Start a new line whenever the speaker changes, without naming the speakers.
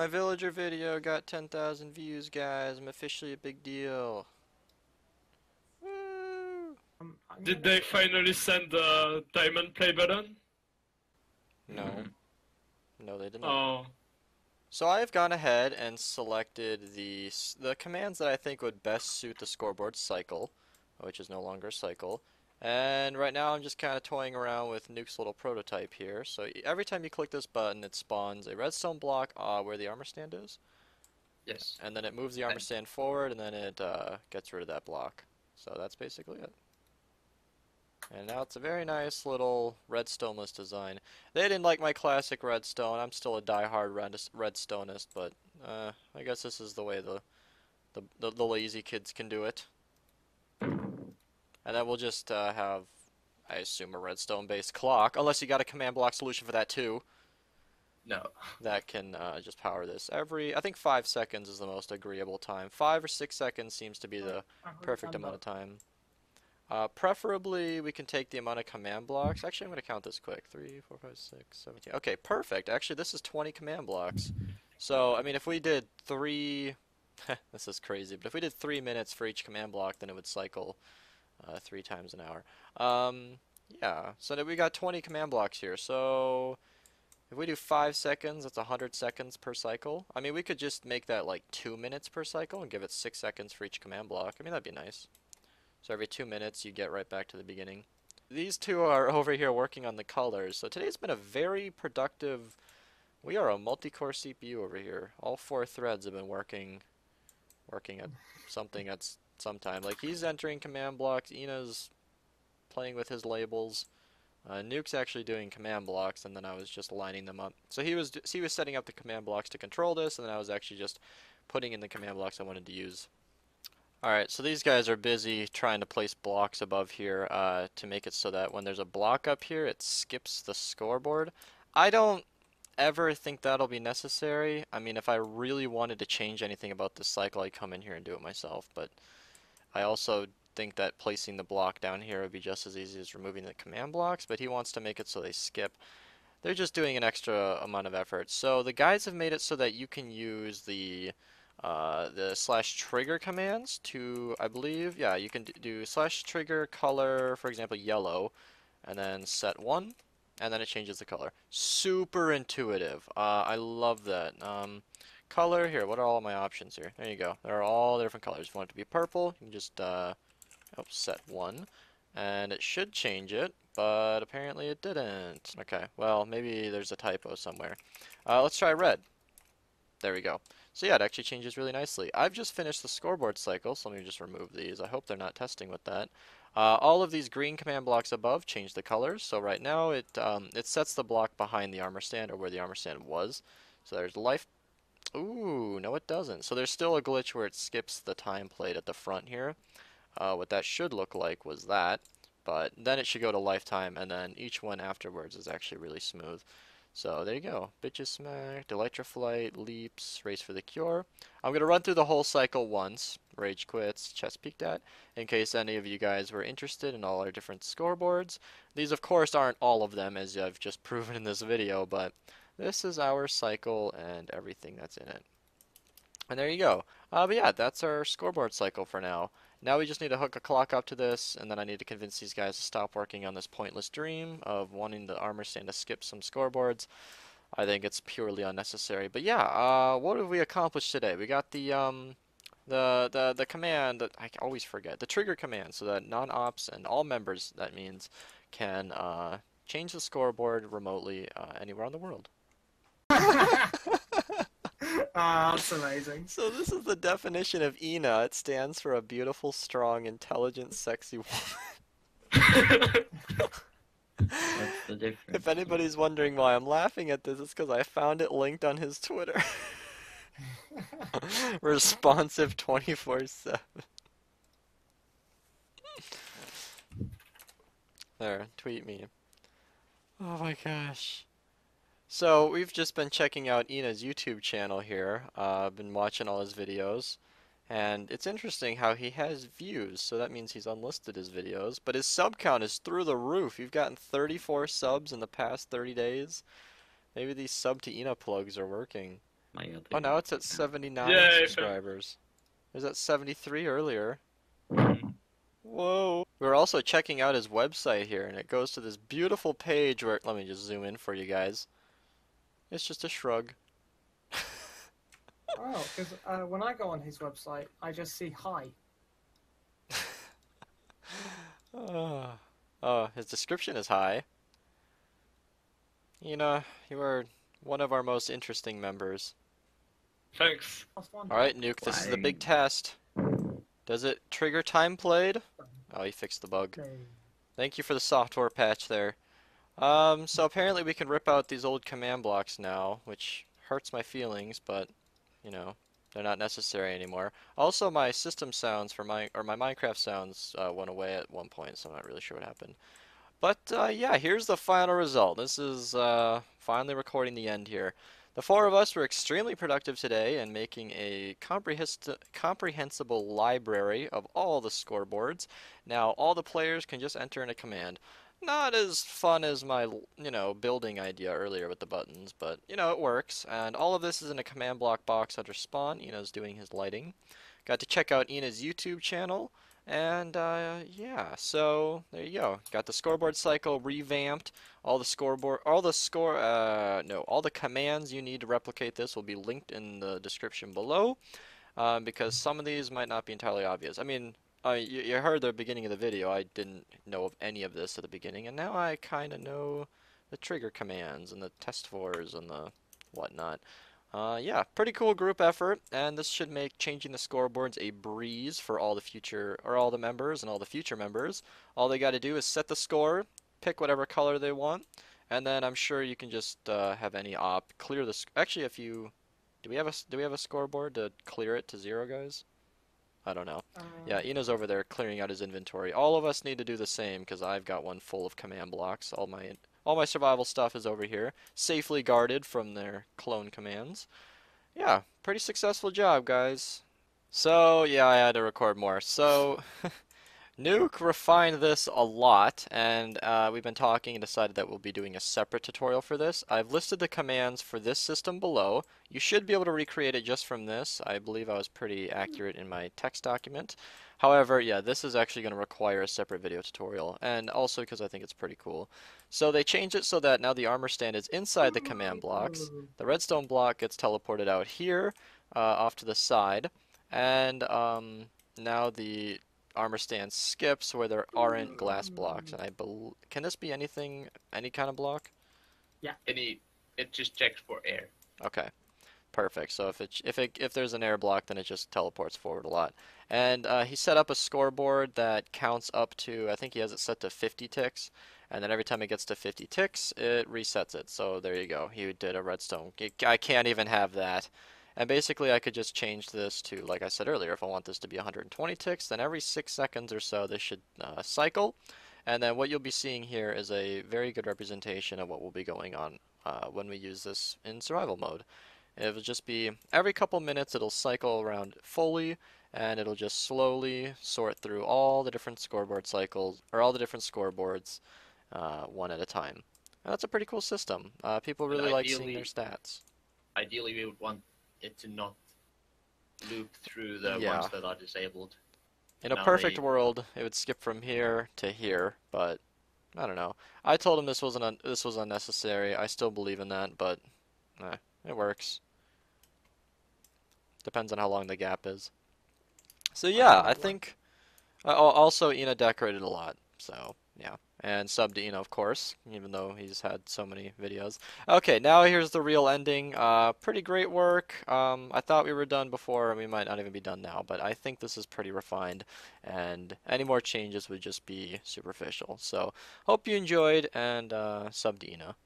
my villager video got 10,000 views, guys. I'm officially a big deal. Woo!
Did they finally send the diamond play button?
No. No, they did not.
Oh.
So I've gone ahead and selected the commands that I think would best suit the scoreboard cycle, which is no longer a cycle. And right now I'm just kind of toying around with Nuke's little prototype here. So every time you click this button, it spawns a redstone block where the armor stand is.
Yes.
And then it moves the armor stand forward, and then it gets rid of that block. So that's basically it. And now it's a very nice little redstoneless design. They didn't like my classic redstone. I'm still a die-hard redstonist, but I guess this is the way the lazy kids can do it. And then we'll just have, I assume, a redstone-based clock, unless you got a command block solution for that too.
No.
That can just power this. I think 5 seconds is the most agreeable time. 5 or 6 seconds seems to be the perfect amount of time. Preferably, we can take the amount of command blocks. Actually, I'm going to count this quick. 3, 4, 5, 6, 17. Okay, perfect. Actually, this is 20 command blocks. So, I mean, if we did 3... this is crazy, but if we did 3 minutes for each command block, then it would cycle 3 times an hour. Yeah, so we got 20 command blocks here. So, if we do 5 seconds, that's 100 seconds per cycle. I mean, we could just make that like 2 minutes per cycle and give it 6 seconds for each command block. I mean, that'd be nice. So every 2 minutes, you get right back to the beginning. These two are over here working on the colors. So today's been a very productive... We are a multi-core CPU over here. All 4 threads have been working at something at some time. Like, he's entering command blocks. Ina's playing with his labels. Nuke's actually doing command blocks, and then I was just lining them up. So he was setting up the command blocks to control this, and then I was actually just putting in the command blocks I wanted to use. Alright, so these guys are busy trying to place blocks above here to make it so that when there's a block up here, it skips the scoreboard. I don't ever think that'll be necessary. I mean, if I really wanted to change anything about this cycle, I'd come in here and do it myself, but I also think that placing the block down here would be just as easy as removing the command blocks, but he wants to make it so they skip. They're just doing an extra amount of effort. So the guys have made it so that you can use the /trigger commands to, I believe, yeah, you can do /trigger color, for example, yellow, and then set 1, and then it changes the color. Super intuitive. I love that. Color, here, what are all my options here? There you go. There are all the different colors. If you want it to be purple, you can just set 1, and it should change it, but apparently it didn't. Okay, well, maybe there's a typo somewhere. Let's try red. There we go. So yeah, it actually changes really nicely. I've just finished the scoreboard cycle, so let me just remove these. I hope they're not testing with that. All of these green command blocks above change the colors. So right now it sets the block behind the armor stand, or where the armor stand was. So there's life. Ooh, no it doesn't. So there's still a glitch where it skips the time plate at the front here. What that should look like was that, but then it should go to lifetime, and then each one afterwards is actually really smooth. So there you go. Bitches smacked, Electroflight, leaps, race for the cure. I'm going to run through the whole cycle once. Rage quits, chest peeked at, in case any of you guys were interested in all our different scoreboards. These of course aren't all of them, as I've just proven in this video, but this is our cycle and everything that's in it. And there you go. But yeah, that's our scoreboard cycle for now. Now we just need to hook a clock up to this, and then I need to convince these guys to stop working on this pointless dream of wanting the armor stand to skip some scoreboards. I think it's purely unnecessary. But yeah, what have we accomplished today? We got the command that I always forget, the trigger command, so that non-ops and all members, that means, can change the scoreboard remotely anywhere on the world.
Ah, that's amazing.
So this is the definition of Ina. It stands for a beautiful, strong, intelligent, sexy woman.
What's the difference?
If anybody's wondering why I'm laughing at this, it's because I found it linked on his Twitter. Responsive 24/7. There, tweet me. Oh my gosh. So we've just been checking out Ina's YouTube channel here. I've been watching all his videos, and it's interesting how he has views, so that means he's unlisted his videos, but his sub count is through the roof. You've gotten 34 subs in the past 30 days. Maybe these sub to Ina plugs are working.
my other.
Oh, now it's at 79
Yay,
subscribers. It was at 73 earlier.
Mhm.
Whoa. We're also checking out his website here, and it goes to this beautiful page where, let me just zoom in for you guys. It's just a shrug.
Oh, because when I go on his website, I just see hi.
Oh, his description is high. You know, you are one of our most interesting members.
Thanks.
Last one.
Alright, Nuke, this is the big
Fine.
test. Does it trigger time played? Oh, he fixed the bug.
Okay.
Thank you for the software patch there. So apparently we can rip out these old command blocks now, which hurts my feelings, but, you know, they're not necessary anymore. Also, my system sounds for my Minecraft sounds went away at one point, so I'm not really sure what happened. But yeah, here's the final result. This is finally recording the end here. The four of us were extremely productive today in making a comprehensible library of all the scoreboards. Now, all the players can just enter in a command. Not as fun as my, you know, building idea earlier with the buttons, but, you know, it works. And all of this is in a command block box under spawn. Ina's doing his lighting. Got to check out Ina's YouTube channel. And yeah, so there you go. Got the scoreboard cycle revamped. All the commands you need to replicate this will be linked in the description below, because some of these might not be entirely obvious. I mean, you heard the beginning of the video. I didn't know of any of this at the beginning, and now I kind of know the trigger commands and the testfors and the whatnot. Yeah, pretty cool group effort, and this should make changing the scoreboards a breeze for all the members and all the future members. All they got to do is set the score, pick whatever color they want, and then I'm sure you can just have any op clear the. Actually, if you do we have a scoreboard to clear it to 0, guys? I don't know. Yeah, Ina's over there clearing out his inventory. All of us need to do the same because I've got one full of command blocks. All my survival stuff is over here, safely guarded from their clone commands. Yeah, pretty successful job, guys. So, yeah, I had to record more. So, Nuke refined this a lot, and we've been talking and decided that we'll be doing a separate tutorial for this. I've listed the commands for this system below. You should be able to recreate it just from this. I believe I was pretty accurate in my text document. However, yeah, this is actually going to require a separate video tutorial, and also because I think it's pretty cool. So they changed it so that now the armor stand is inside the command blocks. The redstone block gets teleported out here, off to the side, and now the armor stand skips where there aren't glass blocks. And can this be anything, any kind of block?
Yeah.
It just checks for air.
Okay. Perfect. So if there's an air block, then it just teleports forward a lot. And he set up a scoreboard that counts up to, I think he has it set to 50 ticks, and then every time it gets to 50 ticks, it resets it. So there you go. He did a redstone. I can't even have that. And basically, I could just change this to, like I said earlier, if I want this to be 120 ticks, then every 6 seconds or so, this should cycle. And then what you'll be seeing here is a very good representation of what will be going on when we use this in survival mode. It'll just be every couple minutes it'll cycle around fully, and it'll just slowly sort through all the different scoreboard cycles, or all the different scoreboards, one at a time. And that's a pretty cool system. People really like seeing their stats.
Ideally, we would want it to not loop through the
Yeah.
ones that are disabled.
In a
Now
perfect
they-
world, it would skip from here to here, but I don't know. I told him this was unnecessary. I still believe in that, but it works. Depends on how long the gap is. So yeah, I think. Also, Ina decorated a lot, so yeah. And subbed to Ina, of course, even though he's had so many videos. Okay, now here's the real ending. Pretty great work. I thought we were done before, and we might not even be done now, but I think this is pretty refined, and any more changes would just be superficial. So, hope you enjoyed, and sub to Ina.